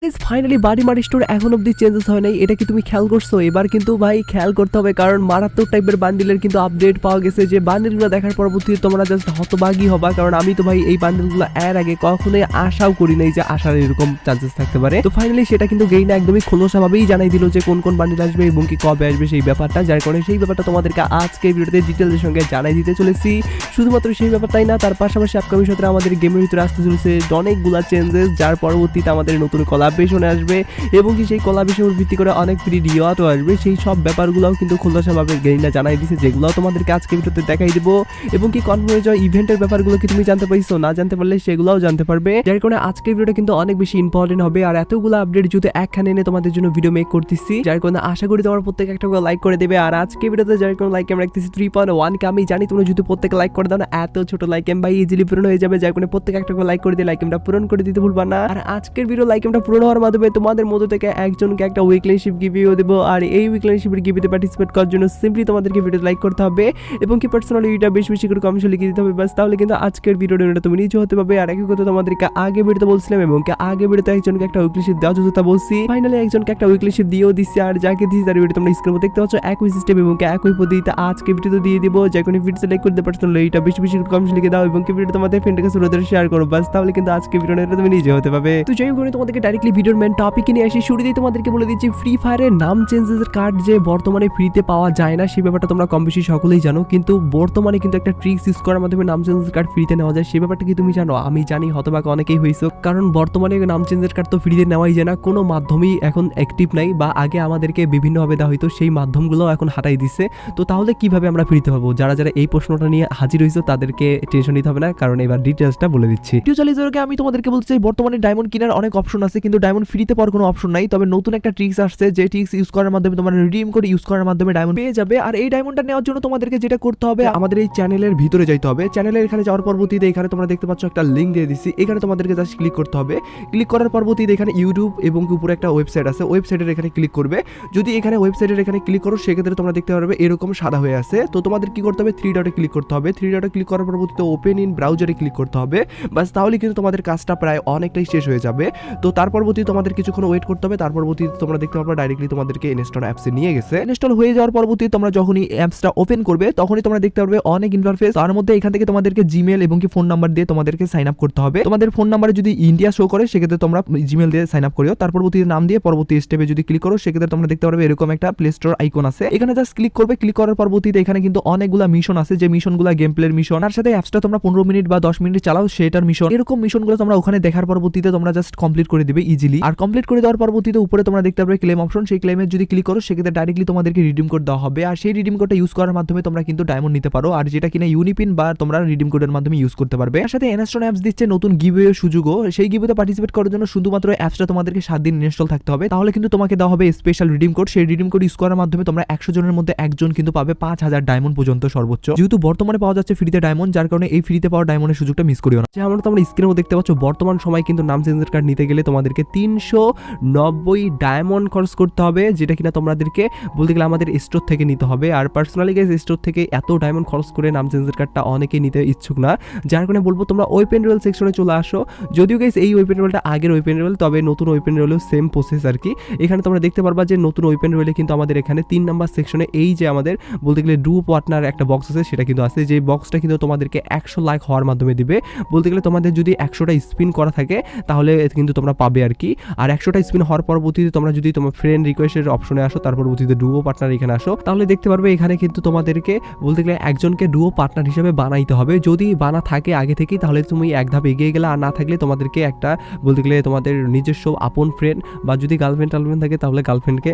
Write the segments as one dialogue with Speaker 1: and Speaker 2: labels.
Speaker 1: Finally বাড়ি মারি store এখন অব্দি চেঞ্জেস হয় নাই, এটা কি তুমি খেয়াল করছো? এবার কিন্তু ভাই খেয়াল করতে হবে, কারণ মারাত্মক টাইপের বান্ডিলের কিন্তু আপডেট পাওয়া গেছে। যে বান্ডিলগুলো দেখার পরবর্তীতে তোমরা জাস্ট হতবাগী হবা, কারণ আমি তো ভাই এই বান্ডিলগুলো এর আগে কখনোই আশাও করি নাই যে আসার এরকম চান্সেস থাকতে পারে। তো ফাইনালি সেটা কিন্তু গেইনা একদমই খোলসাভাবেই জানাই দিল যে কোন কোন বান্ডিল আসবে এবং কি কবে আসবে সেই ব্যাপারটা, যার কারণে সেই ব্যাপারটা তোমাদেরকে আজকে ভিডিওতে ডিটেলসের সঙ্গে জানাই দিতে চলেছি। শুধুমাত্র সেই ব্যাপারটাই না, তার পাশাপাশি আপকামিং সত্ত্বে আমাদের গেমের ভিতরে আসতে চলেছে অনেকগুলা চেঞ্জেস, যার পরবর্তীতে আমাদের নতুন কোলাবরেশনে আসবে এবং কি সেই কোলাবরেশনের ভিত্তি করে অনেক ফ্রি রিওয়ার্ডও আসবে। সেই সব ব্যাপারগুলোও কিন্তু খোলাসাভাবে গেইনা জানাই দিয়েছে, যেগুলো তোমাদেরকে আজকে ভিডিওতে দেখাই দিব। এবং কি কনফার্ম জয় ইভেন্টের ব্যাপারগুলো কি তুমি জানতে পারছো? না জানতে পারলে সেগুলোও জানতে পারবে, যার কারণে আজকের ভিডিওটা কিন্তু অনেক বেশি ইম্পর্টেন্ট হবে। আর এতগুলো আপডেট যদি একখানে এনে তোমাদের জন্য ভিডিও মেক করতেছি, যার কারণে আশা করি তোমার প্রত্যেক একটা লাইক করে দেবে। আর আজকে ভিডিওতে যার কারণে লাইক আমরা রাখতেছি 3.1 কে। আমি জানি তোমরা যদি প্রত্যেক লাইক করে দাও না, এত ছোট লাইক এম ভাই ইজিলি পূরণ হয়ে যাবে, যার কারণে প্রত্যেক একটা লাইক করে দিয়ে লাইক এমটা পূরণ করে দিতে ভুলবা না। আর আজকের ভিডিও লাইক এমটা পূরণ হওয়ার মাধ্যমে তোমাদের মধ্য থেকে একজনকে একটা উইকলি শিপ গিভিও দেবো। আর এই উইকলি শিপের গিভিতে পার্টিসিপেট করার জন্য সিম্পলি তোমাদেরকে ভিডিও লাইক করতে হবে এবং কি পার্সোনালি এটা বেশি বেশি করে কমেন্টে লিখে দিতে হবে, বাস তাহলে কিন্তু আজকের ভিডিওটা তুমি নিজে হতে পারবে। আর একই কথা তোমাদেরকে আগে ভিডিওতে বলছিলাম এবং কি আগে ভিডিওতে একজনকে একটা উইকলি শিপ দেওয়ার কথা বলছি, ফাইনালি একজনকে একটা উইকলি শিপ দিয়েও দিচ্ছি। আর যাকে দিচ্ছি তার ভিডিও তোমরা স্ক্রিনে দেখতে পাচ্ছ একই সিস্টেম এবং কি একই পদ্ধতিতে আজকে ভিডিওতে দিয়ে দিব। যে কোনো ভিডিও লাইক করতে পার্সোনালি এটা বেশি বেশি করে কমেন্টে লিখে দাও এবং কি ভিডিও তোমাদের ফ্রেন্ডের কাছে শেয়ার করো, বাস তাহলে কিন্তু আজকে ভিডিওটা তুমি নিজে হতে পারবে। তো যাই হোক তোমাদেরকে ডাইরেক্টলি ভিডিওর মেন টপিক নিয়ে আসি। শুরুতেই তোমাদেরকে বলে দিচ্ছি ফ্রি ফায়ারের নাম চেঞ্জেসের কার্ড যে বর্তমানে ফ্রিতে পাওয়া যায় না, সেই ব্যাপারটা তোমরা কম বেশি সকলেই জানো, কিন্তু বর্তমানে কিন্তু একটা ট্রিক্স ইউজ করার মাধ্যমে নাম চেঞ্জের কার্ড ফ্রিতে নেওয়া যায়। সেই ব্যাপারটা কি তুমি জানো? আমি জানি, হতবাক অনেকেই হয়েছে, কারণ বর্তমানে নাম চেঞ্জের কার্ড তো ফ্রিতে নেওয়াই যায় না, কোনো মাধ্যমই এখন অ্যাক্টিভ নাই, বা আগে আমাদেরকে বিভিন্নভাবে দেওয়া হইতো, সেই মাধ্যমগুলো এখন হাঁটাই দিচ্ছে। তো তাহলে কিভাবে আমরা ফ্রিতে পাবো? যারা যারা এই প্রশ্নটা নিয়ে হাজির হয়েছে তাদেরকে টেনশন নিতে হবে না, কারণ এবার ডিটেলসটা বলে দিচ্ছি। ভিডিও চালিয়ে যাওয়ার আগে আমি তোমাদেরকে বলতে চাই বর্তমানে ডায়মন্ড কেনার অনেক অপশন আছে, কিন্তু ডায়মন্ড ফ্রিতে পাওয়ার কোনো অপশন নাই। তবে নতুন একটা ট্রিক্স আসছে, যে ট্রিক্স ইউজ করার মাধ্যমে তোমরা রিডিম করে ইউজ করার মাধ্যমে ডায়মন্ড পেয়ে যাবে। আর এই ডায়মন্ডটা নেওয়ার জন্য তোমাদেরকে যেটা করতে হবে, আমাদের এই চ্যানেলের ভিতরে যাইতে হবে। চ্যানেলের এখানে যাওয়ার পরবর্তীতে এখানে তোমরা দেখতে পাচ্ছ একটা লিঙ্ক দিয়ে দিচ্ছি, এখানে তোমাদেরকে জাস্ট ক্লিক করতে হবে। ক্লিক করার পরবর্তীতে এখানে ইউটিউব এবং উপরে একটা ওয়েবসাইট আছে, ওয়েবসাইটের এখানে ক্লিক করবে। যদি এখানে ওয়েবসাইটের এখানে ক্লিক করো, সেক্ষেত্রে তোমরা দেখতে পারবে এরকম সাদা হয়ে আছে। তো তোমাদের কি করতে হবে? 3 ডটে ক্লিক করতে হবে। 3 ডটে ক্লিক করার পরবর্তীতে ওপেন ইন ব্রাউজারে ক্লিক করতে হবে, বাস তাহলে কিন্তু তোমাদের কাজটা প্রায় অনেকটাই শেষ হয়ে যাবে। তো তার পরবর্তীতে তোমাদের কিছুক্ষণ ওয়েট করতে হবে। তার পরবর্তীতে তোমরা দেখতে পারবে ডাইরেক্টলি তোমাদেরকে ইনস্টল অ্যাপসে নিয়ে গেছে। ইনস্টল হয়ে যাওয়ার পরবর্তীতে তোমরা যখনই অ্যাপসটা ওপেন করবে, তখনই তোমরা দেখতে পারবে অনেক ইন্টারফেস। তার মধ্যে এখান থেকে তোমাদেরকে জিমেল এবং কি ফোন নাম্বার দিয়ে তোমাদেরকে সাইন আপ করতে হবে। তোমাদের ফোন নাম্বারে যদি ইন্ডিয়া শো করে, সেক্ষেত্রে তোমরা জিমেল দিয়ে সাইন আপ করিও। তার পরবর্তীতে নাম দিয়ে পরবর্তী স্টেপে যদি ক্লিক করো, সেক্ষেত্রে তোমরা দেখতে পারবে এরকম একটা প্লে স্টোর আইকন আছে, এখানে জাস্ট ক্লিক করবে। ক্লিক করার পরবর্তীতে এখানে কিন্তু অনেকগুলা মিশন আছে, যে মিশনগুলো গেম প্লের মিশন, তার সাথে অ্যাপসটা তোমরা 15 মিনিট বা 10 মিনিট চালাও সেটার মিশন, এরকম মিশনগুলো তোমরা ওখানে দেখার পরবর্তীতে তোমরা জাস্ট কমপ্লিট করে দিবে ইজিলি। আর কমপ্লিট করে দেওয়ার পরবর্তীতে উপরে তোমরা দেখতে পারবে ক্লেম অপশন, সেই ক্লেমে যদি ক্লিক করো, সেক্ষেত্রে ডাইরেক্টলি তোমাদেরকে রিডিম কোড দেওয়া হবে। আর সেই রিডিম কোডটা ইউজ করার মাধ্যমে তোমরা কিন্তু ডায়মন্ড নিতে পারো, আর যেটা কিনা ইউনিপিন বা তোমরা রিডিম কোডের মাধ্যমে ইউজ করতে পারবে। তার সাথে ইনস্টল অ্যাপস দিচ্ছে নতুন গিভওয়ে সুযোগও, সেই গিভওয়েতে পার্টিসিপেট করার জন্য শুধুমাত্র অ্যাপসটা তোমাদেরকে 7 দিন ইনস্টল থাকতে হবে, তাহলে কিন্তু তোমাকে দেওয়া হবে স্পেশাল রিডিম কোড। সেই রিডিম কোড ইউজ করার মাধ্যমে তোমরা 100 জনের মধ্যে একজন কিন্তু পাবে 5000 ডায়মন্ড পর্যন্ত সর্বোচ্চ। যেহেতু বর্তমানে পাওয়া যাচ্ছে ফ্রিতে ডায়মন্ড, যার কারণে এই ফ্রিতে পাওয়া ডায়মন্ডের সুযোগটা মিস করিও না। যে আমরা তোমরা স্ক্রিনেও দেখতে পাচ্ছ, বর্তমান সময় কিন্তু নাম চেঞ্জের কার্ড নিতে গেলে তোমাদেরকে 390 ডায়মন্ড খরচ করতে হবে, যেটা কিনা তোমাদেরকে বলতে গেলে আমাদের স্টোর থেকে নিতে হবে। আর পার্সোনালি গাইস স্টোর থেকে এত ডায়মন্ড খরচ করে নাম চেঞ্জের কার্ডটা অনেকেই নিতে ইচ্ছুক না, যার কারণে বলবো তোমরা ওয়েপেন রোল সেকশনে চলে আসো। যদিও গাইস এই ওয়েপেন রোলটা আগের ওয়েপেন রোল, তবে নতুন ওয়েপেন রোলেও সেম প্রসেস আর কি। এখানে তোমরা দেখতে পারবা যে নতুন ওয়েপেন রোলে কিন্তু আমাদের এখানে 3 নাম্বার সেকশনে এই যে আমাদের বলতে গেলে ডু পার্টনার একটা বক্স আছে, সেটা কিন্তু আছে, যে বক্সটা কিন্তু তোমাদেরকে 100 লাইক হওয়ার মাধ্যমে দিবে। বলতে গেলে তোমাদের যদি 100টা স্পিন করা থাকে, তাহলে কিন্তু তোমরা পাবে আর কি। আর 100টা স্পিন হওয়ার পরবর্তীতে তোমরা যদি তোমার ফ্রেন্ড রিকোয়েস্টের অপশনে আসো, তার পরবর্তীতে ডুও পার্টনার এখানে আসো, তাহলে দেখতে পারবে এখানে কিন্তু তোমাদেরকে বলতে গেলে একজনকে ডুও পার্টনার হিসেবে বানাইতে হবে। যদি বানা থাকে আগে থেকেই, তাহলে তুমি এক ধাপ এগিয়ে গেলে, আর না থাকলে তোমাদেরকে একটা বলতে গেলে তোমাদের নিজস্ব আপন ফ্রেন্ড বা যদি গার্লফ্রেন্ড থাকে, তাহলে গার্লফ্রেন্ডকে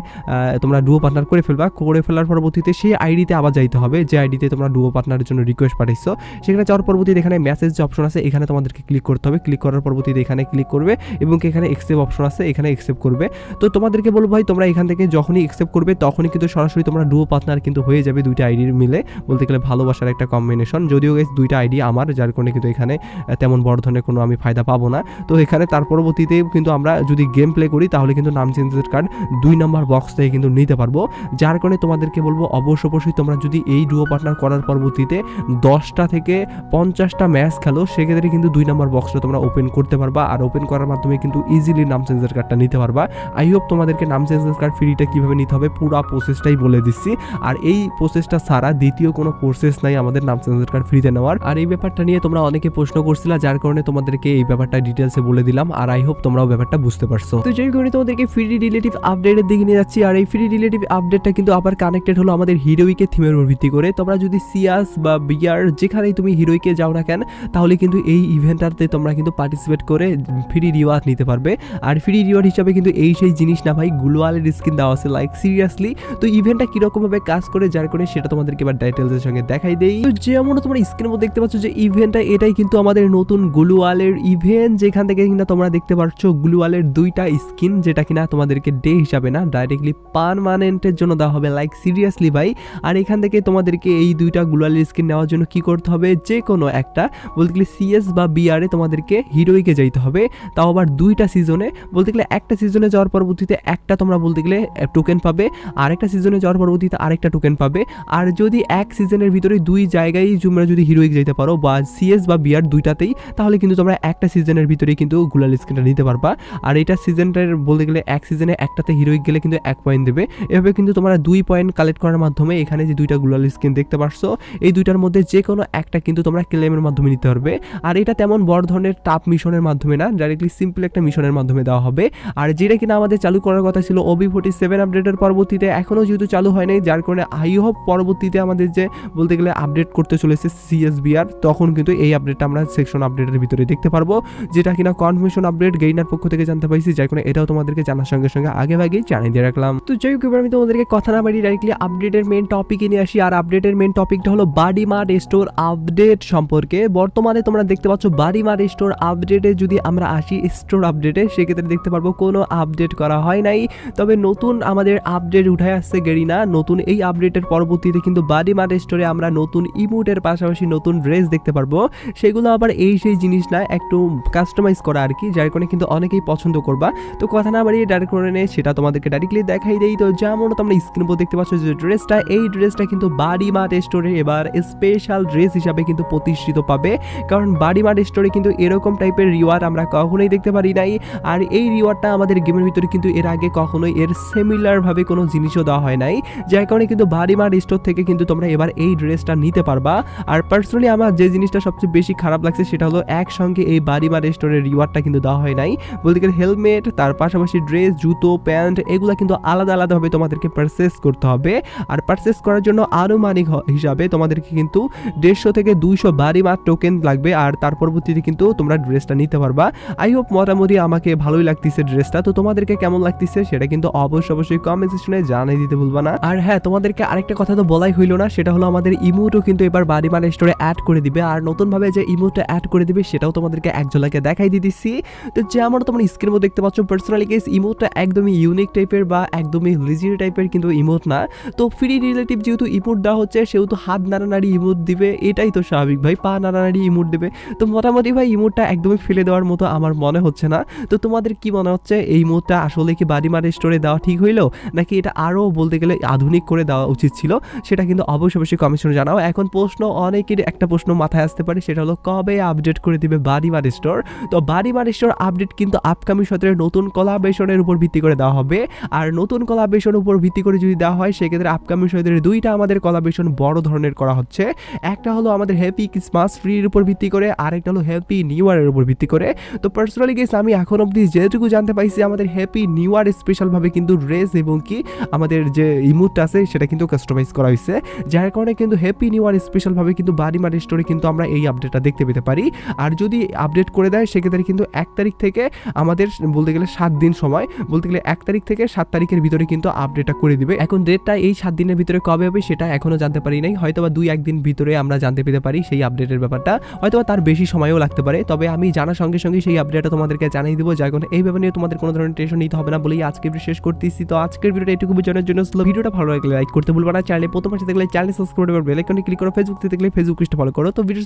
Speaker 1: তোমরা ডুও পার্টনার করে ফেলবা। করে ফেলার পরবর্তীতে সেই আইডিতে আবার যাইতে হবে, যে আইডিতে তোমরা ডুও পার্টনারের জন্য রিকোয়েস্ট পাঠাইছো। সেখানে যাওয়ার পরবর্তীতে এখানে মেসেজ যে অপশন আছে, এখানে তোমাদেরকে ক্লিক করতে হবে। ক্লিক করার পরবর্তীতে এখানে ক্লিক করবে এবং এখানে অ্যাকসেপ্ট অপশন আছে, এখানে অ্যাকসেপ্ট করবে। তো তোমাদেরকে বলবো ভাই, তোমরা এখান থেকে যখনই অ্যাকসেপ্ট করবে, তখনই কিন্তু সরাসরি তোমরা ডুও পার্টনার কিন্তু হয়ে যাবে, দুইটা আইডির মিলে বলতে গেলে ভালোবাসার একটা কম্বিনেশন। যদিও গাইস দুইটা আইডি আমার, যার কারণে কিন্তু এখানে তেমন বড় ধরনের কোনো আমি ফায়দা পাবো না। তো এখানে তার পরবর্তীতে কিন্তু আমরা যদি গেম প্লে করি, তাহলে কিন্তু নাম চেঞ্জের কার্ড 2 নাম্বার বক্স থেকে কিন্তু নিতে পারবো। যার কারণে তোমাদেরকে বলবো অবশ্যই তোমরা যদি এই ডুও পার্টনার করার পরবর্তীতে 10টা থেকে 50টা ম্যাচ খেলো, সেক্ষেত্রে কিন্তু 2 নাম্বার বক্সটা তোমরা ওপেন করতে পারবা। আর ওপেন করার মাধ্যমে কিন্তু ইজিলি ইজিলি নাম চেঞ্জের কার্ডটা নিতে পারবা। আই হোপ তোমাদেরকে নাম চেঞ্জের কার্ড ফ্রিটা কীভাবে নিতে হবে পুরো প্রসেসটাই বলে দিচ্ছি। আর এই প্রসেসটা ছাড়া দ্বিতীয় কোনো প্রসেস নাই আমাদের নাম চেঞ্জের কার্ড ফ্রিতে নেওয়ার। আর এই ব্যাপারটা নিয়ে তোমরা অনেকে প্রশ্ন করছিলা, যার কারণে তোমাদেরকে এই ব্যাপারটা ডিটেলসে বলে দিলাম। আর আই হোপ তোমরাও ব্যাপারটা বুঝতে পারছো। তো যেই কারণে তোমাদেরকে ফ্রি রিলেটিভ আপডেটের দিকে নিয়ে যাচ্ছি। আর এই ফ্রি রিলেটিভ আপডেটটা কিন্তু আবার কানেক্টেড হলো আমাদের হিরোইকে থিমের উপর ভিত্তি করে। তোমরা যদি সিয়াস বা বিয়ার যেখানেই তুমি হিরোইকে যাও না কেন, তাহলে কিন্তু এই ইভেন্টটাতে তোমরা কিন্তু পার্টিসিপেট করে ফ্রি রিওয়ার্ড নিতে পারবে। আর ফ্রি রিওয়ার্ড হিসাবে কিন্তু এই সেই জিনিস না ভাই, গ্লোয়ালের স্কিন দেওয়া আছে, লাইক সিরিয়াসলি। তো ইভেন্টটা কিরকম ভাবে কাজ করে, যার কারণে সেটা তোমাদেরকে এবার ডিটেলসের সঙ্গে দেখাই দেই। তো যেমন তোমরা স্ক্রিনের মধ্যে দেখতে পাচ্ছ যে ইভেন্টটা, এটাই কিন্তু আমাদের নতুন গ্লোয়ালের ইভেন্ট, যেখান থেকে কিনা তোমরা দেখতে পাচ্ছ গ্লোয়ালের দুইটা স্কিন, যেটা কিনা তোমাদেরকে ডে হিসাবে না ডাইরেক্টলি পার্মানেন্টের জন্য দেওয়া হবে, লাইক সিরিয়াসলি ভাই। আর এখান থেকে তোমাদেরকে এই দুইটা গ্লোয়ালের স্কিন নেওয়ার জন্য কি করতে হবে, যে কোনো একটা বলতে গেলে সিএস বা বিআরে তোমাদেরকে হিরোইকে যাইতে হবে, তাও আবার দুইটা সিজনে। বলতে গেলে একটা সিজনে যাওয়ার পরবর্তীতে একটা তোমরা বলতে গেলে টোকেন পাবে, আর একটা সিজনে যাওয়ার পরবর্তীতে আরেকটা টোকেন পাবে। আর যদি এক সিজনের ভিতরে দুই জায়গায় তোমরা যদি হিরোইক যাইতে পারো বা সিএস বা বিআর দুইটাতেই, তাহলে কিন্তু তোমরা একটা সিজনের ভিতরে কিন্তু গ্লোয়াল স্কিনটা নিতে পারবা। আর এটা সিজনটার বলতে গেলে এক সিজনে একটাতে হিরোইক গেলে কিন্তু 1 পয়েন্ট দেবে। এভাবে কিন্তু তোমরা 2 পয়েন্ট কালেক্ট করার মাধ্যমে এখানে যে দুইটা গ্লোয়াল স্কিন দেখতে পারছো, এই দুইটার মধ্যে যে কোনো একটা কিন্তু তোমরা ক্লেমের মাধ্যমে নিতে পারবে। আর এটা তেমন বড় ধরনের টাফ মিশনের মাধ্যমে না, ডাইরেক্টলি সিম্পল একটা মিশনের মাধ্যমে দেওয়া হবে। আর যেটা কিনা আমাদের চালু করার কথা ছিল OB47 আপডেটের পরবর্তীতে, এখনও যেহেতু চালু হয় নাই, যার কারণে আই হোপ পরবর্তীতে আমাদের যে বলতে গেলে আপডেট করতে চলেছে সিএসবিআর, তখন কিন্তু এই আপডেটটা আমরা সেকশন আপডেটের ভিতরে দেখতে পারবো, যেটা কিনা কনফার্মেশন আপডেট গেইনার পক্ষ থেকে জানতে পাইছি, যার কারণে এটাও তোমাদেরকে জানার সঙ্গে সঙ্গে আগে জানিয়ে দিয়ে রাখলাম। তো যাই হোক, এবার আমি তোমাদেরকে কথা না বাড়ি ডাইরেক্টলি আপডেটের মেন টপিকে নিয়ে আসি। আর আপডেটের মেন টপিকটা হলো বাডি মার্ট স্টোর আপডেট সম্পর্কে। বর্তমানে তোমরা দেখতে পাচ্ছ বাডি মার্ট স্টোর আপডেটে যদি আমরা আসি স্টোর আপডেটে, সেক্ষেত্রে দেখতে পারবো কোনো আপডেট করা হয় নাই, তবে নতুন আমাদের আপডেট উঠে আসছে গেরিনা। নতুন এই আপডেটের পরবর্তীতে কিন্তু বাডি মার্ট স্টোরে আমরা নতুন ইমোটের পাশাপাশি নতুন ড্রেস দেখতে পারবো। সেগুলো আবার এই সেই জিনিস না, একটু কাস্টমাইজ করা আর কি, যার কারণে কিন্তু অনেকেই পছন্দ করবা। তো কথা না বাড়িয়ে ডাইরেক্ট করে নিয়ে সেটা তোমাদেরকে ডাইরেক্টলি দেখাই দেই। তো যেমন তোমরা স্ক্রিন উপর দেখতে পাচ্ছ যে ড্রেসটা, এই ড্রেসটা কিন্তু বাডি মার্ট স্টোরে এবার স্পেশাল ড্রেস হিসাবে কিন্তু প্রতিষ্ঠিত পাবে, কারণ বাডি মার্ট স্টোরে কিন্তু এরকম টাইপের রিওয়ার্ড আমরা কখনোই দেখতে পারি নাই। আর এই রিওয়ার্ডটা আমাদের গেমের ভিতরে কিন্তু এর আগে কখনোই এর সিমিলার ভাবে কোনো জিনিসও দেওয়া হয় নাই, যার কারণে কিন্তু বাডি মার্ট স্টোর থেকে কিন্তু তোমরা এবার এই ড্রেসটা নিতে পারবা। আর পার্সোনালি আমার যে জিনিসটা সবচেয়ে বেশি খারাপ লাগছে সেটা হলো একসঙ্গে এই বাডি মার্ট স্টোরের রিওয়ার্ডটা কিন্তু দেওয়া হয় নাই। বলতে গেলে হেলমেট, তার পাশাপাশি ড্রেস, জুতো, প্যান্ট, এগুলো কিন্তু আলাদা আলাদাভাবে তোমাদেরকে পারচেস করতে হবে। আর পারচেস করার জন্য আনুমানিক হিসাবে তোমাদেরকে কিন্তু 150 থেকে 200 বাডি মার্ট টোকেন লাগবে। আর তার পরবর্তীতে কিন্তু তোমরা ড্রেসটা নিতে পারবা। আই হোপ মোটামুটি আমাকে ভালোই লাগতেছে ড্রেসটা। তো তোমাদেরকে কেমন লাগতেছে সেটা কিন্তু অবশ্যই কমেন্ট সেকশনে জানিয়ে দিতে ভুলবা না। আর হ্যাঁ, তোমাদেরকে আরেকটা কথা তো বলাই হইলো না, সেটা হলো আমাদের ইমোটও কিন্তু এবার বাডি মার্ট স্টোরে অ্যাড করে দিবে। আর নতুনভাবে যে ইমোটটা অ্যাড করে দিবে সেটাও তোমাদেরকে এক ঝলকে দেখাই দিতেছি। তো যেমন তোমরা স্ক্রিনের মধ্যে দেখতে পাচ্ছ, পার্সোনালি কেস ইমোটটা একদমই ইউনিক টাইপের বা একদমই লিজির টাইপের কিন্তু ইমোট না। তো ফ্রি রিলেটিভ যেহেতু ইমোট দেওয়া হচ্ছে, সেহেতু হাত নাড়ানাড়ি ইমোট দিবে, এটাই তো স্বাভাবিক ভাই, পা নাড়ানাড়ি ইমোট দেবে। তো মোটামুটি ভাই ইমোটটা একদমই ফেলে দেওয়ার মতো আমার মনে হচ্ছে না। তো তোমাদের কি মনে হচ্ছে, এই ইমোটটা আসলে কি বাডি মার্ট স্টোরে দেওয়া ঠিক হইলো, নাকি এটা আরও বলতে গেলে আধুনিক করে দেওয়া উচিত ছিল, সেটা কিন্তু অবশ্যই কমেন্টে জানাও। এখন প্রশ্ন অনেকের একটা প্রশ্ন মাথায় আসতে পারে, সেটা হলো কবে আপডেট করে দিবে বাডি মার্ট স্টোর। তো বাডি মার্ট স্টোর আপডেট কিন্তু আপকামিং সতের নতুন কোলাবরেশনের উপর ভিত্তি করে দেওয়া হবে। আর নতুন কোলাবরেশনের উপর ভিত্তি করে যদি দেওয়া হয়, সেক্ষেত্রে আপকামিং সতের দুইটা আমাদের কোলাবরেশন বড় ধরনের করা হচ্ছে। একটা হলো আমাদের হ্যাপি ক্রিসমাস ফ্রির উপর ভিত্তি করে, আরেকটা হলো হ্যাপি নিউ ইয়ারের উপর ভিত্তি করে। তো পার্সোনালি গেস আমি এখন অবধি যেটুকু জানতে পাইছি, আমাদের হ্যাপি নিউ ইয়ার স্পেশালভাবে কিন্তু ড্রেস এবং কি আমাদের যে ইমোটটা আছে সেটা কিন্তু কাস্টমাইজ করা হয়েছে, যার কারণে কিন্তু হ্যাপি নিউ ইয়ার স্পেশালভাবে কিন্তু বাডি মার্ট স্টোরে কিন্তু আমরা এই আপডেটটা দেখতে পেতে পারি। আর যদি আপডেট করে দেয়, সেক্ষেত্রে কিন্তু 1 তারিখ থেকে আমাদের বলতে গেলে 7 দিন সময়, বলতে গেলে 1 তারিখ থেকে 7 তারিখের ভিতরে কিন্তু আপডেটটা করে দিবে। এখন ডেটটা এই 7 দিনের ভিতরে কবে হবে সেটা এখনো জানতে পারি নাই, হয়তোবা 2-1 দিন ভিতরে আমরা জানতে পেতে পারি সেই আপডেটের ব্যাপারটা, হয়তোবা তার বেশি সময়ও লাগতে পারে। তবে আমি জানার সঙ্গে সঙ্গে সেই আপডেটটা তোমাদেরকে জানিয়ে দেবো, যার কারণে এই ব্যাপার নিয়ে তোমাদের কোনো ধরনের টেনশন নিতে হবে না বলেই আজকে ভিডিও শেষ করতেছি। তো আজকের ভিডিওটা এটুকু বোঝানোর জন্য ভিডিওটা ভালো লাগলে লাইক করতে ভুলবা না, চ্যানেলে প্রথম আসতে দেখলে চ্যানেল সাবস্ক্রাইব করে বেল আইকনে ক্লিক করো, ফেসবুক থেকে দেখলে ফেসবুক পেজটা ফলো করো। তো ভিডিও